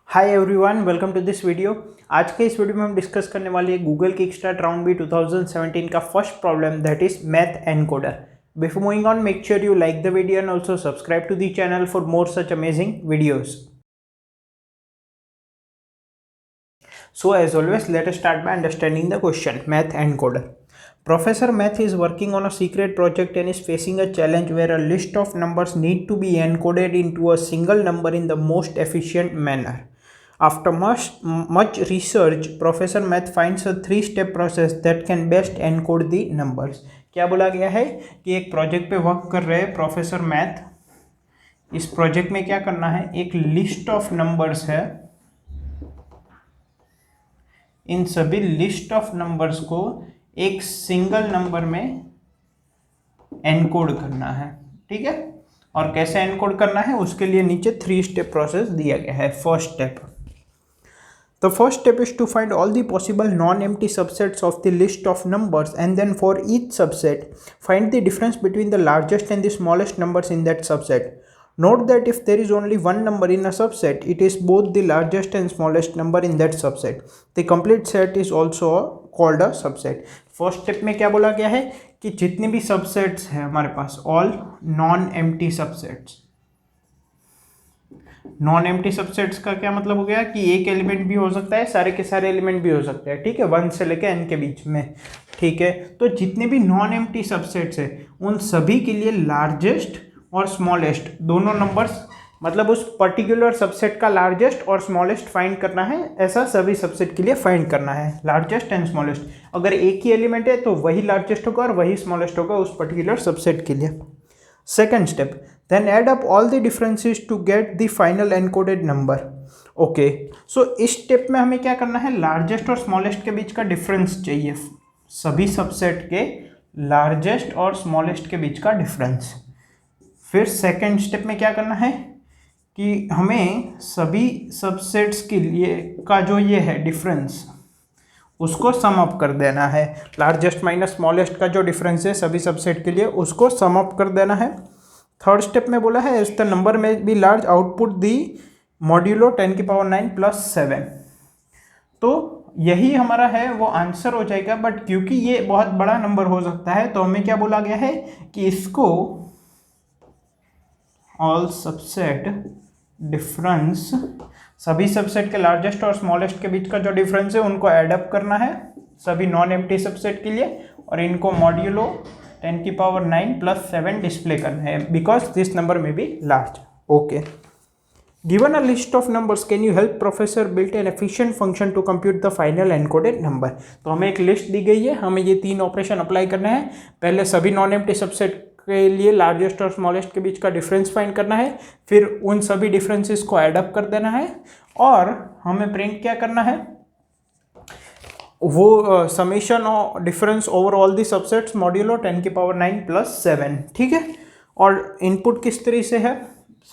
Hi everyone, welcome to this video. आज के इस वीडियो में हम डिस्कस करने वाले हैं गूगल किकस्टार्ट राउंड बी 2017 का first problem, that is math encoder. Before moving on, make sure you like the video and also subscribe to the channel for more such amazing videos. So as always, let us start by understanding the question, math encoder. Professor Math is working on a secret project and is facing a challenge where a list of numbers need to be encoded into a single number in the most efficient manner. After much research, Professor Math finds a three-step process that can best encode the numbers. क्या बोला गया है कि एक project पे work कर रहे हैं प्रोफेसर मैथ। इस प्रोजेक्ट में क्या करना है, एक लिस्ट ऑफ नंबर्स है, इन सभी लिस्ट ऑफ नंबर्स को एक सिंगल नंबर में एनकोड करना है। ठीक है, और कैसे एनकोड करना है उसके लिए नीचे 3 स्टेप प्रोसेस दिया गया है। First step, the first step is to find all the possible non-empty subsets of the list of numbers, and then for each subset find the difference between the largest and the smallest numbers in that subset. Note that if there is only one number in a subset, it is both the largest and smallest number in that subset. The complete set is also called a subset. First step में क्या बोला गया है कि जितने भी subsets हैं हमारे पास, all non empty subsets. Non empty subsets का क्या मतलब हो गया कि एक एलिमेंट भी हो सकता है, सारे के सारे एलिमेंट भी हो सकते हैं। ठीक है, 1 से लेकर n के बीच में। ठीक है, तो जितने भी नॉन एम्प्टी सबसेट्स है उन सभी के लिए लार्जेस्ट और स्मॉलेस्ट दोनों नंबर्स, मतलब उस पर्टिकुलर सबसेट का लार्जेस्ट और स्मॉलेस्ट फाइंड करना है। ऐसा सभी सबसेट के लिए फाइंड करना है, लार्जेस्ट एंड स्मॉलेस्ट। अगर एक ही एलिमेंट है तो वही लार्जेस्ट होगा और वही स्मॉलेस्ट होगा उस पर्टिकुलर सबसेट के लिए। Second step, then add up all the differences to get the final encoded number. Okay, so इस स्टेप में हमें क्या करना है, लार्जेस्ट और स्मॉलेस्ट के बीच का डिफरेंस चाहिए, सभी सबसेट के लार्जेस्ट और स्मॉलेस्ट के बीच का डिफरेंस। फिर सेकेंड स्टेप में क्या करना है कि हमें सभी सबसेट्स के लिए का जो ये है डिफरेंस, उसको सम अप कर देना है। लार्जेस्ट माइनस स्मॉलेस्ट का जो डिफरेंस है सभी सबसेट के लिए, उसको सम अप कर देना है। थर्ड स्टेप में बोला है इस the number may be large output the modulo 10⁻9 + 7। तो यही हमारा है वो आंसर हो जाएगा। बट क्योंकि ये बहुत बड़ा नंबर हो सकता है तो हमें क्या बोला गया है कि इसको ऑल सबसेट डिफरेंस, सभी सबसेट के लार्जेस्ट और स्मॉलेस्ट के बीच का जो डिफरेंस है उनको एड अप करना है सभी नॉन एम्प्टी सबसेट के लिए, और इनको मॉड्यूलो 10⁻9 + 7 डिस्प्ले करना है, because this number may be large. Okay, given a list of numbers can you help professor build an efficient function to compute the final encoded number. तो हमें एक list दी गई है, हमें ये 3 ऑपरेशन अप्लाई करना है। पहले सभी नॉन एम्प्टी सबसेट के लिए लार्जेस्ट और स्मॉलेस्ट के बीच का डिफरेंस फाइंड करना है, फिर उन सभी डिफरेंसेस को ऐड अप कर देना है, और हमें प्रिंट क्या करना है, वो summation of difference over all the subsets modulo 10⁻9 + 7। ठीक है, और इनपुट किस तरह से है,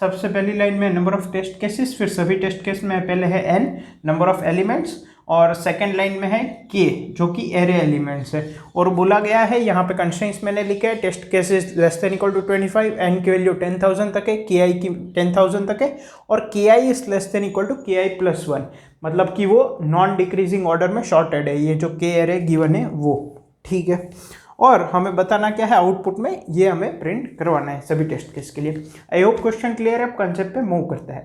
सबसे पहली लाइन में नंबर ऑफ टेस्ट केसेस, फिर सभी टेस्ट केस में पहले है n नंबर ऑफ एलिमेंट्स, और सेकेंड लाइन में है k जो कि एरे एलिमेंट्स है। और बोला गया है यहाँ पे कंस्ट्रेंट्स मैंने लिखे है, टेस्ट केसेस <= 25, n की वैल्यू 10,000 तक है, ki की 10,000 तक है, और ki <= ki + 1, मतलब कि वो नॉन डिक्रीजिंग ऑर्डर में शॉर्टेड है, ये जो k एरे गिवन है वो। ठीक है, और हमें बताना क्या है आउटपुट में, ये हमें प्रिंट करवाना है सभी टेस्ट केस के लिए। आई होप क्वेश्चन क्लियर है। अब कंसेप्ट पे मूव करते हैं।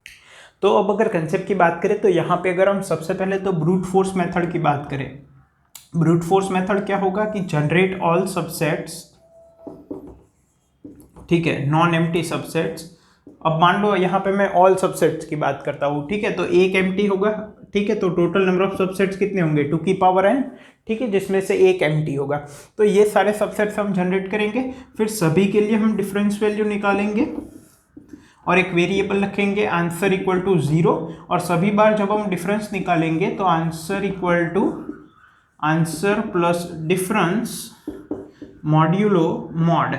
तो अब अगर कंसेप्ट की बात करें तो यहाँ पे अगर हम सबसे पहले तो ब्रूट फोर्स मेथड की बात करें, ब्रूट फोर्स मेथड क्या होगा कि जनरेट ऑल सबसेट्स, ठीक है, नॉन एम्प्टी सबसेट्स। अब मान लो यहाँ पे मैं ऑल सबसेट्स की बात करता हूँ, ठीक है, तो एक एम्प्टी होगा। ठीक है, तो टोटल नंबर ऑफ सबसेट्स कितने होंगे, 2n, ठीक है, जिसमें से एक एम्प्टी होगा। तो ये सारे सबसेट्स हम जनरेट करेंगे, फिर सभी के लिए हम डिफरेंस वैल्यू निकालेंगे और एक वेरिएबल रखेंगे आंसर = 0, और सभी बार जब हम डिफरेंस निकालेंगे तो answer = answer plus difference modulo mod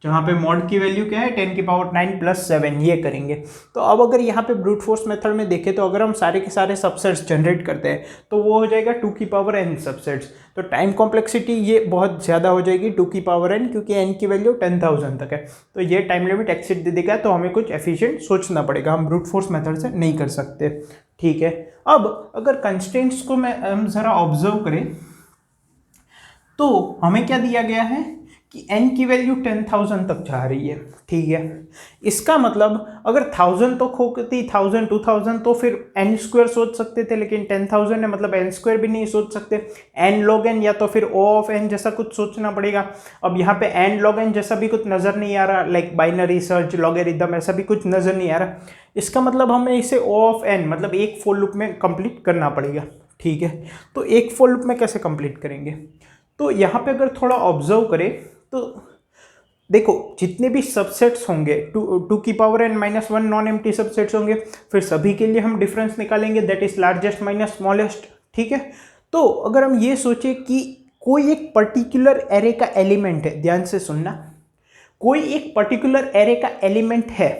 जहाँ पे मॉड की वैल्यू क्या है 10⁻⁹ + 7 ये करेंगे। तो अब अगर यहाँ पे ब्रूट फोर्स मेथड में देखें तो अगर हम सारे के सारे सबसेट्स जनरेट करते हैं तो वो हो जाएगा 2n सबसेट्स। तो टाइम कॉम्प्लेक्सिटी ये बहुत ज़्यादा हो जाएगी 2n, क्योंकि n की वैल्यू 10,000 तक है। तो ये टाइम लिमिट एक्सीड दे देगा, तो हमें कुछ एफिशिएंट सोचना पड़ेगा, हम ब्रूट फोर्स मेथड से नहीं कर सकते। ठीक है, अब अगर कंस्ट्रेंट्स को हम ज़रा ऑब्जर्व करें तो हमें क्या दिया गया है कि n की वैल्यू 10,000 तक जा रही है। ठीक है, इसका मतलब अगर 1000 तो खोती 1000 2000 तो फिर n² सोच सकते थे, लेकिन 10,000 है मतलब n² भी नहीं सोच सकते। n log n या तो फिर O ऑफ n जैसा कुछ सोचना पड़ेगा। अब यहाँ पे n log n जैसा भी कुछ नज़र नहीं आ रहा, लाइक बाइनरी सर्च लॉगरिथम ऐसा भी कुछ नज़र नहीं आ रहा। इसका मतलब हमें इसे O ऑफ n मतलब एक फॉर लूप में कंप्लीट करना पड़ेगा। ठीक है, तो एक फॉर लूप में कैसे कंप्लीट करेंगे, तो यहाँ पे अगर थोड़ा ऑब्जर्व करें तो देखो जितने भी सबसेट्स होंगे 2n-1 नॉन एम्प्टी सबसेट्स होंगे, फिर सभी के लिए हम डिफरेंस निकालेंगे, that is largest minus smallest. ठीक है, तो अगर हम ये सोचें कि कोई एक पर्टिकुलर एरे का एलिमेंट है, ध्यान से सुनना, कोई एक पर्टिकुलर एरे का एलिमेंट है,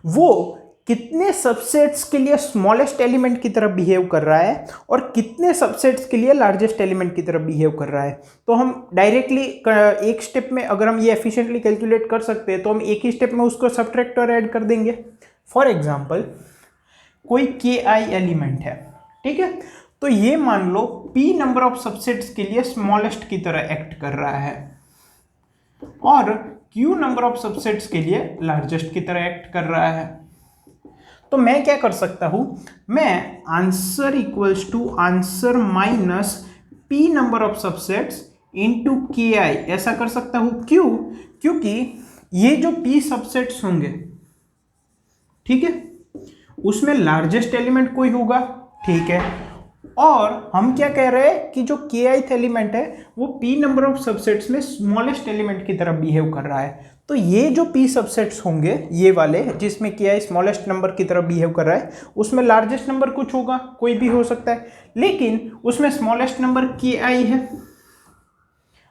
वो कितने सबसेट्स के लिए स्मॉलेस्ट एलिमेंट की तरह बिहेव कर रहा है और कितने सबसेट्स के लिए लार्जेस्ट एलिमेंट की तरह बिहेव कर रहा है, तो हम डायरेक्टली एक स्टेप में अगर हम ये एफिशिएंटली कैलकुलेट कर सकते हैं तो हम एक ही स्टेप में उसको सब्ट्रैक्ट और ऐड कर देंगे। फॉर एग्जांपल कोई ki एलिमेंट है, ठीक है, तो ये मान लो p नंबर ऑफ सबसेट्स के लिए स्मॉलेस्ट की तरह एक्ट कर रहा है और q नंबर ऑफ सबसेट्स के लिए लार्जेस्ट की तरह एक्ट कर रहा है। तो मैं क्या कर सकता हूं, मैं answer equals to answer minus p number of subsets into ki ऐसा कर सकता हूं। क्यों, क्योंकि ये जो p सबसेट्स होंगे, ठीक है, उसमें लार्जेस्ट एलिमेंट कोई होगा। ठीक है, और हम क्या कह रहे हैं कि जो kth एलिमेंट है वो p नंबर ऑफ सबसेट्स में स्मॉलेस्ट एलिमेंट की तरह बिहेव कर रहा है। तो ये जो p सबसेट्स होंगे, ये वाले जिसमें ki स्मॉलेस्ट नंबर की तरह बिहेव कर रहा है, उसमें लार्जेस्ट नंबर कुछ होगा, कोई भी हो सकता है, लेकिन उसमें स्मॉलेस्ट नंबर ki है।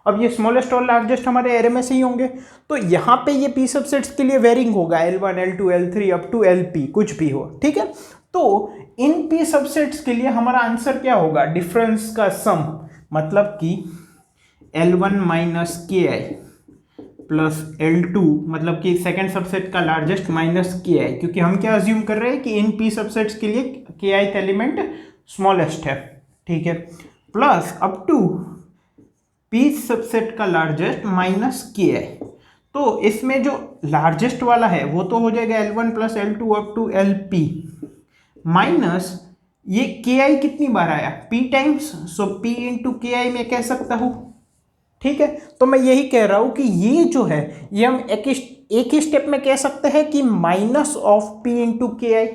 अब ये स्मॉलेस्ट और लार्जेस्ट हमारे एरे में से ही होंगे, तो यहाँ पे ये p सबसेट्स के लिए वेरिंग होगा L1 L2 L3 up to Lp, कुछ भी हो। ठीक है, तो इन p सबसेट्स के लिए हमारा आंसर क्या होगा, डिफरेंस का सम, मतलब कि L1 minus ki plus L2 मतलब कि सेकेंड सबसेट का लार्जेस्ट माइनस ki, क्योंकि हम क्या अज्यूम कर रहे हैं कि इन p सबसेट्स के लिए kth एलिमेंट स्मॉलेस्ट है। ठीक है, plus up to p subset का लार्जेस्ट माइनस ki। तो इसमें जो लार्जेस्ट वाला है वो तो हो जाएगा L1 plus L2 up to Lp minus ये ki कितनी बार आया, p times, so p into ki में कह सकता हूं। ठीक है, तो मैं यही कह रहा हूं कि ये जो है ये हम एक ही स्टेप में कह सकते हैं कि minus of p into ki,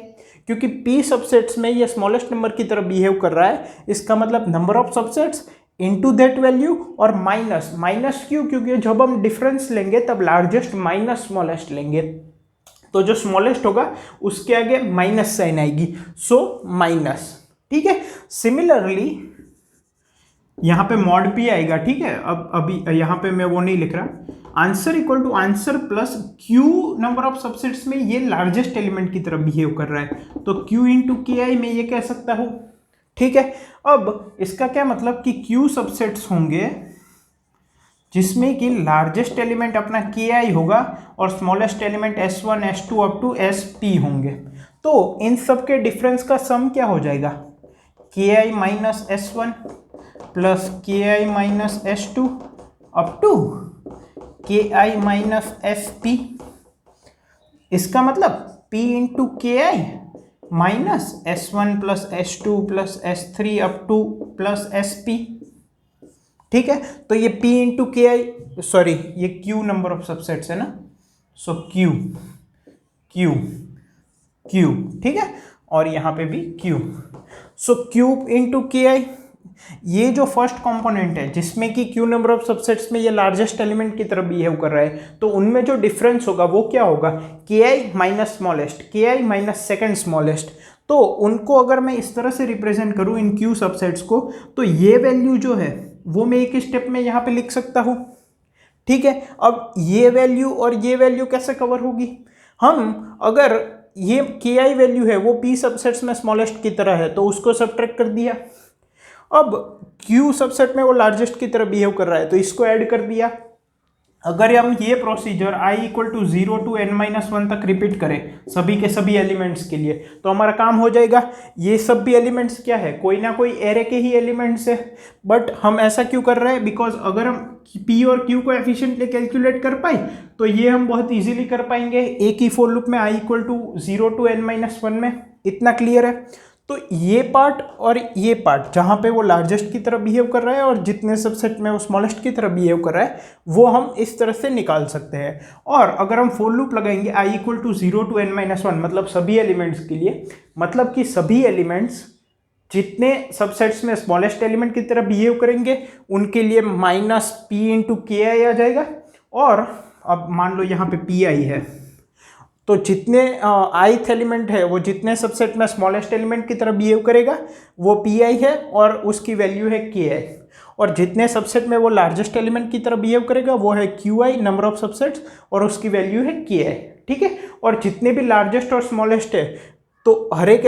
क्योंकि p सबसेट्स में ये स्मॉलेस्ट नंबर की तरह बिहेव कर रहा है। इसका मतलब number of subsets into that value और माइनस, माइनस क्यों, क्योंकि जब हम डिफरेंस लेंगे तब लार्जेस्ट माइनस स्मॉलेस्ट लेंगे, तो जो स्मॉलेस्ट होगा उसके आगे माइनस साइन आएगी, सो माइनस। ठीक है, सिमिलरली यहाँ पे मॉड p आएगा। ठीक है, अब अभी यहाँ पे मैं वो नहीं लिख रहा, answer equal to answer plus q number of subsets में ये लार्जेस्ट एलिमेंट की तरह बिहेव कर रहा है, तो q इंटू ki में ये कह सकता हूँ। ठीक है, अब इसका क्या मतलब कि q सबसेट्स होंगे जिसमें कि लार्जेस्ट एलिमेंट अपना ki होगा और smallest element s1 s2 up to sp होंगे। तो इन सब के डिफरेंस का सम क्या हो जाएगा, ki minus s1 plus ki minus s2 up to ki minus sp। इसका मतलब p into ki minus s1 plus s2 plus s3 up to plus sp। ठीक है, तो ये p इंटू ki, सॉरी ये q नंबर ऑफ सबसेट्स है ना, सो q q q। ठीक है, और यहाँ पे भी q, सो q इंटू ki, ये जो फर्स्ट कंपोनेंट है जिसमें कि q नंबर ऑफ सबसेट्स में ये लार्जेस्ट एलिमेंट की तरह बिहेव कर रहा है, तो उनमें जो डिफरेंस होगा वो क्या होगा, ki minus smallest, ki minus second smallest. तो उनको अगर मैं इस तरह से रिप्रेजेंट करूं इन q सबसेट्स को, तो ये वैल्यू जो है वो मैं एक स्टेप में यहाँ पे लिख सकता हूँ। ठीक है, अब ये वैल्यू और ये वैल्यू कैसे कवर होगी? हम अगर ये के आई वैल्यू है वो पी सबसेट्स में स्मॉलेस्ट की तरह है तो उसको सबट्रैक्ट कर दिया। अब क्यू सबसेट में वो लार्जेस्ट की तरह बिहेव कर रहा है तो इसको ऐड कर दिया। अगर हम ये procedure i equal to 0 to n-1 तक रिपीट करें सभी के सभी एलिमेंट्स के लिए तो हमारा काम हो जाएगा। ये सब भी एलिमेंट्स क्या है, कोई ना कोई एरे के ही एलिमेंट्स है। बट हम ऐसा क्यों कर रहे हैं? बिकॉज अगर हम p और q को एफिशिएंटली कैलकुलेट कर पाए तो ये हम बहुत इजीली कर पाएंगे एक ही फॉर लूप में i equal to 0 to n-1 में। इतना क्लियर है? तो ये पार्ट और ये पार्ट जहाँ पे वो लार्जेस्ट की तरह बिहेव कर रहा है और जितने सबसेट में वो स्मॉलेस्ट की तरह बिहेव कर रहा है वो हम इस तरह से निकाल सकते हैं। और अगर हम फॉर लूप लगाएंगे i equal to 0 to n-1 मतलब सभी एलिमेंट्स के लिए, मतलब कि सभी एलिमेंट्स जितने सबसेट्स में स्मॉलेस्ट एलिमेंट की तरह बिहेव करेंगे उनके लिए माइनस p इंटू के आई आ जाएगा। और अब मान लो यहाँ पे पी आई है तो जितने ith एलिमेंट है वो जितने सबसेट में स्मॉलेस्ट एलिमेंट की तरह बिहेव करेगा वो पी आई है और उसकी वैल्यू है के आई। और जितने सबसेट में वो लार्जेस्ट एलिमेंट की तरह बिहेव करेगा वो है Q I number of subsets और उसकी वैल्यू है के आई। ठीक है, और जितने भी लार्जेस्ट और स्मॉलेस्ट है तो हर एक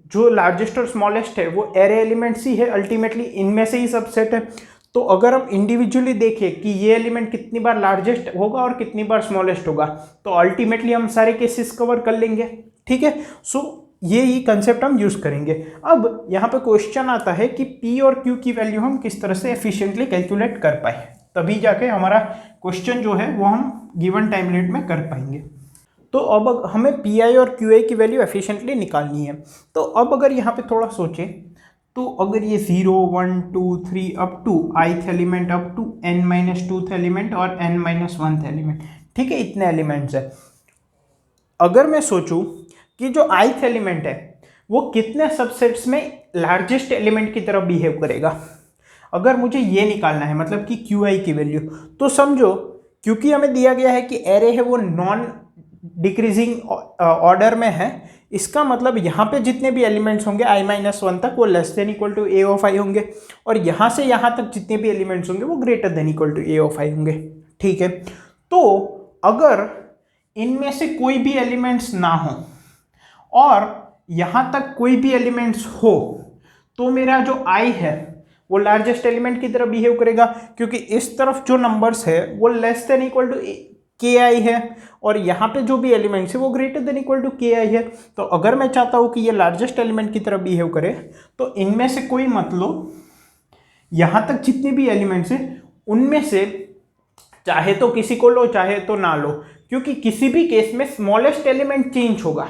जो लार्जेस्ट और स्मॉलेस्ट है वो एरे एलिमेंट्स ही है, अल्टीमेटली इनमें से ही सबसेट है। तो अगर हम इंडिविजुअली देखें कि ये एलिमेंट कितनी बार लार्जेस्ट होगा और कितनी बार स्मॉलेस्ट होगा तो अल्टीमेटली हम सारे केसेस कवर कर लेंगे। ठीक है, सो ये ही कंसेप्ट हम यूज करेंगे। अब यहाँ पे क्वेश्चन आता है कि पी और क्यू की वैल्यू हम किस तरह से एफिशिएंटली कैलकुलेट कर पाए, तभी जाके हमारा क्वेश्चन जो है वो हम गिवन टाइम लिमिट में कर पाएंगे। तो अब हमें पी आई और क्यू आई की वैल्यू एफिशिएंटली निकालनी है। तो अब अगर यहाँ पे थोड़ा सोचें तो अगर ये 0 1 2 3 up to ith element up to n-2th element और n-1th एलिमेंट, ठीक है, इतने एलिमेंट्स है। अगर मैं सोचूं कि जो ith एलिमेंट है वो कितने सबसेट्स में लार्जेस्ट एलिमेंट की तरह बिहेव करेगा, अगर मुझे ये निकालना है मतलब कि क्यू आई की वैल्यू, तो समझो क्योंकि हमें दिया गया है कि एरे है वो नॉन डिक्रीजिंग ऑर्डर में है, इसका मतलब यहाँ पे जितने भी एलिमेंट्स होंगे i-1 तक वो less than equal to a of i होंगे और यहाँ से यहाँ तक जितने भी एलिमेंट्स होंगे वो greater than equal to a of i होंगे। ठीक है, तो अगर इनमें से कोई भी एलिमेंट्स ना हो और यहाँ तक कोई भी एलिमेंट्स हो तो मेरा जो i है वो लार्जेस्ट एलिमेंट की तरह बिहेव करेगा, क्योंकि इस तरफ जो नंबर्स है वो लेस देन इक्वल टू के आई है और यहाँ पे जो भी एलिमेंट्स है वो ग्रेटर देन इक्वल टू के आई है। तो अगर मैं चाहता हूँ कि ये लार्जेस्ट एलिमेंट की तरह बिहेव करे तो इनमें से कोई मतलब यहाँ तक जितने भी एलिमेंट्स हैं उनमें से चाहे तो किसी को लो चाहे तो ना लो, क्योंकि किसी भी केस में स्मॉलेस्ट एलिमेंट चेंज होगा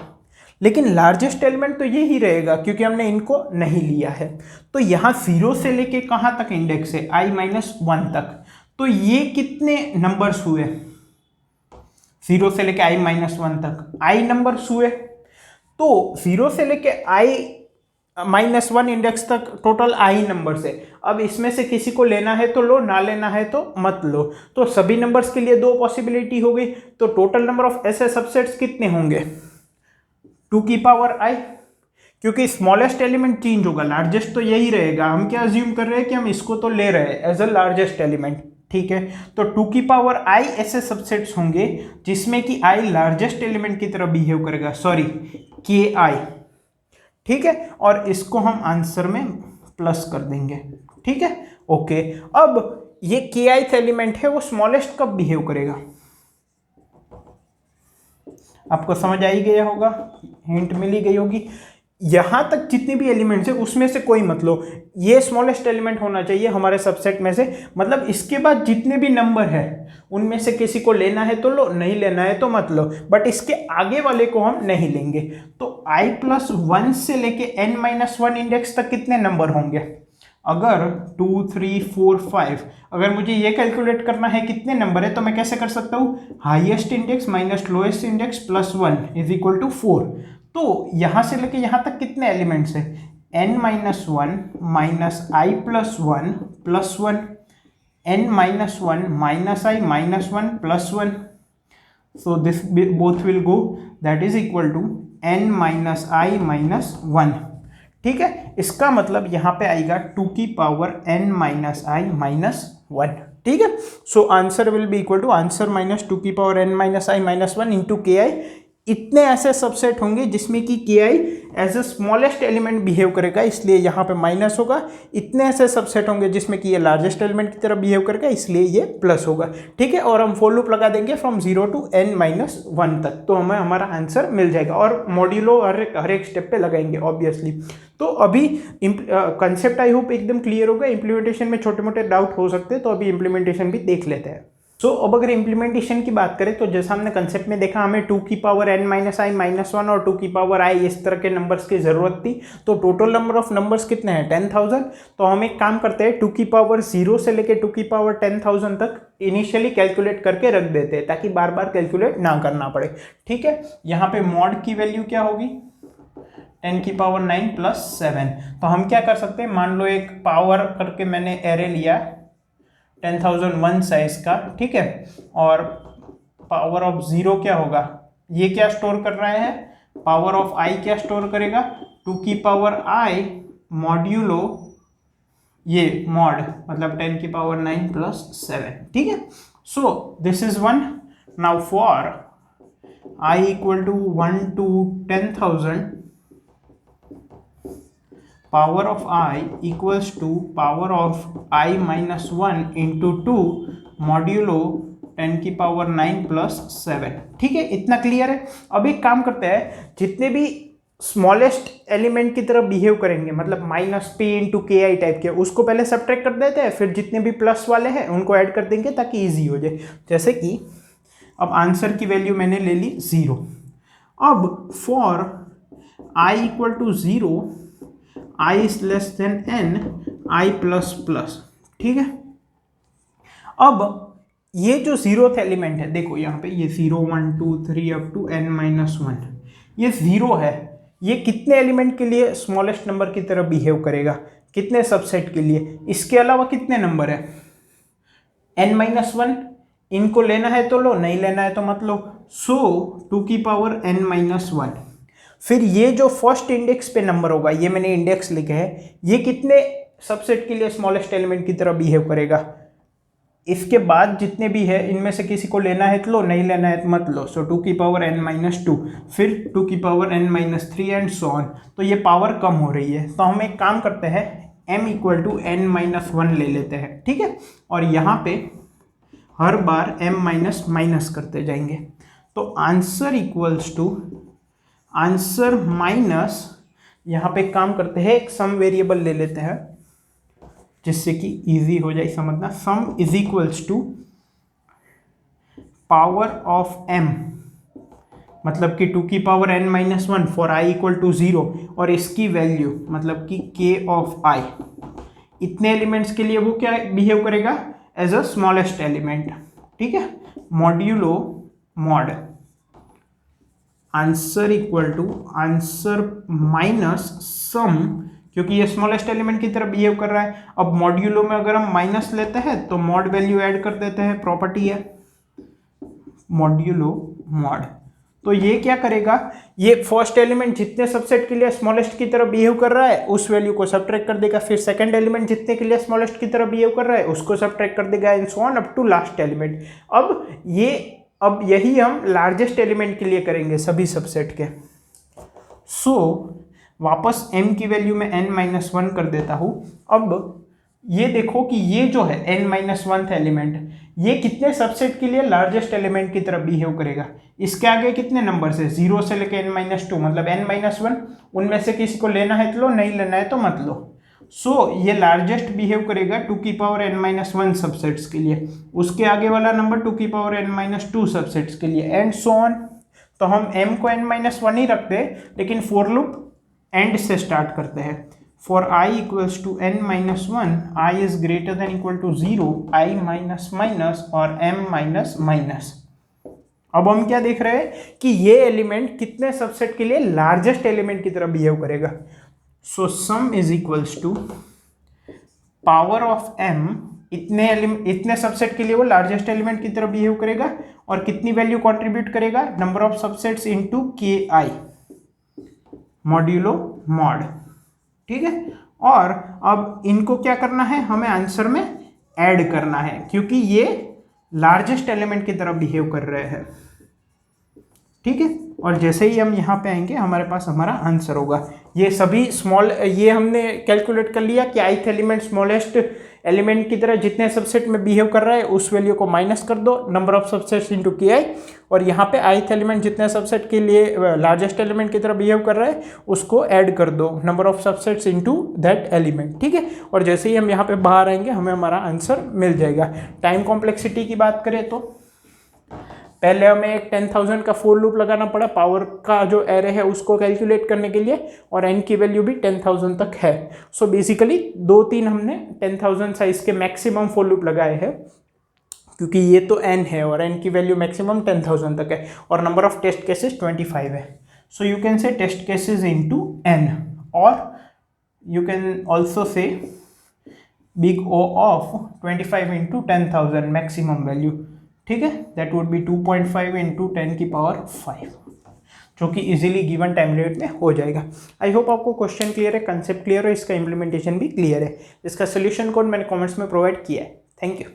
लेकिन लार्जेस्ट एलिमेंट तो ये ही रहेगा क्योंकि हमने इनको नहीं लिया है। तो यहाँ 0 से लेके कहाँ तक इंडेक्स है i-1 तक, तो ये कितने नंबर्स हुए 0 से लेके i-1 तक i नंबर्स हुए। तो 0 से लेके i-1 इंडेक्स तक टोटल i नंबर्स है। अब इसमें से किसी को लेना है तो लो, ना लेना है तो मत लो। तो सभी नंबर्स के लिए 2 पॉसिबिलिटी हो गई, तो टोटल नंबर ऑफ ऐसे सबसेट्स कितने होंगे 2 की पावर i, क्योंकि स्मॉलेस्ट एलिमेंट चेंज होगा, लार्जेस्ट तो यही रहेगा। हम क्या अज्यूम कर रहे हैं कि हम इसको तो ले रहे हैं एज अ लार्जेस्ट एलिमेंट। ठीक है, तो 2 की पावर i ऐसे सबसेट्स होंगे जिसमें कि i लार्जेस्ट एलिमेंट की तरह बिहेव करेगा, सॉरी के आई। ठीक है, और इसको हम आंसर में प्लस कर देंगे। ठीक है, ओके। अब ये के आई एलिमेंट है वो स्मॉलेस्ट कब बिहेव करेगा, आपको समझ आ ही गया होगा, हिंट मिल ही गई होगी। यहाँ तक जितने भी एलिमेंट्स है उसमें से कोई मत लो, ये स्मॉलेस्ट एलिमेंट होना चाहिए हमारे सबसेट में से, मतलब इसके बाद जितने भी नंबर है उनमें से किसी को लेना है तो लो, नहीं लेना है तो मत लो, बट इसके आगे वाले को हम नहीं लेंगे। तो i+1 से लेके n-1 इंडेक्स तक कितने नंबर होंगे, अगर 2 3 4 5, अगर मुझे ये कैलकुलेट करना है कितने नंबर है तो मैं कैसे कर सकता हूँ, highest index minus lowest index plus 1 is equal to 4। तो यहाँ से लेके यहाँ तक कितने एलिमेंट्स है n-1 minus i+1 plus 1, n-1 minus i minus 1 plus 1, so this both will go, that is equal to n-i minus 1। ठीक है, इसका मतलब यहाँ पे आएगा 2 की पावर n-i माइनस 1। ठीक है। So answer will be equal to answer minus 2 की power n minus I minus 1 into K I. इतने ऐसे सबसेट होंगे जिसमें कि K I as a smallest element behave करेगा, इसलिए यहाँ पे माइनस होगा। इतने ऐसे सबसेट होंगे जिसमें कि ये लार्जेस्ट एलिमेंट की तरह बिहेव करेगा, इसलिए ये प्लस होगा। ठीक है, और हम फॉर लूप लगा देंगे फ्रॉम 0 टू n माइनस 1 तक, तो हमें हमारा आंसर मिल जाएगा। और मॉड्यूलो हर एक स्टेप पे लगाएंगे ऑब्वियसली। तो अभी कंसेप्ट आई होप एकदम क्लियर होगा। इम्प्लीमेंटेशन में छोटे मोटे डाउट हो सकते हैं, तो अभी इम्प्लीमेंटेशन भी देख लेते हैं। अब अगर इम्प्लीमेंटेशन की बात करें तो जैसा हमने कंसेप्ट में देखा, हमें 2 की power n minus I minus 1 और 2 की पावर i इस तरह के नंबर्स की जरूरत थी। तो टोटल नंबर ऑफ नंबर्स कितने हैं? 10,000। तो हम एक काम करते हैं, 2 की पावर 0 से लेके 2 की पावर 10,000 तक इनिशियली कैलकुलेट करके रख देते हैं, ताकि बार बार कैलकुलेट ना करना पड़े। ठीक है, यहाँ पे मॉड की वैल्यू क्या होगी? 10 की पावर 9 प्लस 7। तो हम क्या कर सकते हैं, मान लो एक पावर करके मैंने एरे लिया 10,001 साइज का, ठीक है, और पावर ऑफ 0 क्या होगा? ये क्या स्टोर कर रहा है? पावर ऑफ i क्या स्टोर करेगा? 2 की पावर i मॉड्यूलो ये मॉड, मतलब 10 की पावर 9 प्लस 7। ठीक है, so this is 1। Now for i equal to 1 to 10,000, power of i equals to power of i minus 1 into 2 modulo 10 की पावर 9 प्लस 7। ठीक है, इतना क्लियर है। अब एक काम करते हैं, जितने भी स्मॉलेस्ट एलिमेंट की तरह बिहेव करेंगे, मतलब minus p into K I type के, उसको पहले सब्ट्रैक्ट कर देते हैं, फिर जितने भी प्लस वाले हैं उनको ऐड कर देंगे ताकि ईजी हो जाए। जैसे कि अब आंसर की वैल्यू मैंने ले ली 0। अब for i equal to 0 i is less than n i plus plus. ठीक है, अब ये जो 0th एलिमेंट है, देखो यहाँ पे ये 0 1 2 3 अप टू n माइनस 1, ये 0 है। ये कितने एलिमेंट के लिए स्मॉलेस्ट नंबर की तरह बिहेव करेगा? कितने सबसेट के लिए? इसके अलावा कितने नंबर है? n minus 1। इनको लेना है तो लो, नहीं लेना है तो मत लो। सो 2 की पावर n माइनस 1। फिर ये जो फर्स्ट इंडेक्स पे नंबर होगा, ये मैंने इंडेक्स लिखे है, ये कितने सबसेट के लिए स्मॉलेस्ट एलिमेंट की तरह बिहेव करेगा? इसके बाद जितने भी है इनमें से किसी को लेना है तो लो, नहीं लेना है तो मत लो। सो 2 की पावर n माइनस 2, फिर 2 की power n minus 3 and so on. तो ये पावर कम हो रही है, तो हम एक काम करते हैं, m equal to n minus 1 ले लेते हैं। ठीक है, और यहाँ पे हर बार m माइनस माइनस करते जाएंगे। तो answer equals to answer minus, यहाँ पे काम करते हैं, एक सम वेरिएबल ले लेते हैं जिससे कि इजी हो जाए समझना। Sum is equals to power of m, मतलब कि 2 की power n minus 1 for i equal to 0, और इसकी वैल्यू मतलब कि k ऑफ i। इतने एलिमेंट्स के लिए वो क्या बिहेव करेगा? As a smallest element. ठीक है, modulo mod answer equal to answer minus sum, क्योंकि ये स्मॉलेस्ट एलिमेंट की तरह बिहेव कर रहा है। अब मॉड्यूलो में अगर हम माइनस लेते हैं तो मॉड वैल्यू ऐड कर देते हैं, प्रॉपर्टी है मॉड्यूलो मॉड। तो ये क्या करेगा? ये फर्स्ट एलिमेंट जितने सबसेट के लिए स्मॉलेस्ट की तरह बिहेव कर रहा है उस वैल्यू को सब्ट्रैक्ट कर देगा, फिर सेकंड एलिमेंट जितने के लिए स्मॉलेस्ट की तरह बिहेव कर रहा है उसको सब्ट्रैक्ट कर देगा, and so on up to last element. अब यही हम लार्जेस्ट एलिमेंट के लिए करेंगे सभी सबसेट के। सो वापस m की वैल्यू में n माइनस 1 कर देता हूँ। अब ये देखो कि ये जो है n माइनस 1th एलिमेंट, ये कितने सबसेट के लिए लार्जेस्ट एलिमेंट की तरह बिहेव करेगा? इसके आगे कितने नंबर है? 0 से लेकर n माइनस 2, मतलब n माइनस 1। उनमें से किसी को लेना है तो लो, नहीं लेना है तो मत लो। सो ये लार्जेस्ट बिहेव करेगा 2 की पावर n माइनस 1 सबसेट्स के लिए, उसके आगे वाला नंबर 2 की पावर n माइनस 2 सबसेट्स के लिए, एंड सो ऑन। तो हम m को n माइनस 1 ही रखते हैं, लेकिन फॉर लूप एंड से स्टार्ट करते हैं। For i equals to n minus 1, i is greater than equal to 0, i minus minus और m माइनस माइनस। अब हम क्या देख रहे हैं कि ये एलिमेंट कितने सबसेट के लिए लार्जेस्ट एलिमेंट की तरह बिहेव करेगा। So sum is equals to power of m, इतने सबसेट के लिए वो लार्जेस्ट एलिमेंट की तरह बिहेव करेगा, और कितनी वैल्यू कंट्रीब्यूट करेगा? Number of subsets into ki modulo mod. ठीक है, और अब इनको क्या करना है? हमें आंसर में ऐड करना है, क्योंकि ये लार्जेस्ट एलिमेंट की तरह बिहेव कर रहे हैं, ठीक है। और जैसे ही हम यहाँ पे आएंगे हमारे पास हमारा आंसर होगा। ये सभी स्मॉल, ये हमने कैलकुलेट कर लिया कि ith एलिमेंट स्मॉलेस्ट एलिमेंट की तरह जितने सबसेट में बिहेव कर रहा है उस वैल्यू को माइनस कर दो, number of subsets into ki, और यहाँ पे ith एलिमेंट जितने सबसेट के लिए लार्जेस्ट एलिमेंट की तरह बिहेव कर रहा है उसको ऐड कर दो, number of subsets into that element, ठीक है। और जैसे ही हम यहाँ पे बाहर आएंगे हमें हमारा आंसर मिल जाएगा। टाइम कॉम्प्लेक्सिटी की बात करें तो पहले हमें एक 10,000 का फोर लूप लगाना पड़ा पावर का जो एरे है उसको कैलकुलेट करने के लिए, और n की वैल्यू भी 10,000 तक है। सो बेसिकली 2-3 हमने 10,000 साइज के मैक्सिमम फोर लूप लगाए हैं, क्योंकि ये तो n है और n की वैल्यू मैक्सिमम 10,000 तक है, और नंबर ऑफ टेस्ट केसेस 25 है। So you can say test cases into n, और you can also say big O of 25 into 10,000 maximum value, ठीक है। दैट वुड बी 2.5 इंटू 10 की पावर 5, जो कि इजीली गिवन टाइम लिमिट में हो जाएगा। आई होप आपको क्वेश्चन क्लियर है, कंसेप्ट क्लियर है, इसका इम्प्लीमेंटेशन भी क्लियर है। इसका सोल्यूशन कोड मैंने कमेंट्स में प्रोवाइड किया है। Thank you.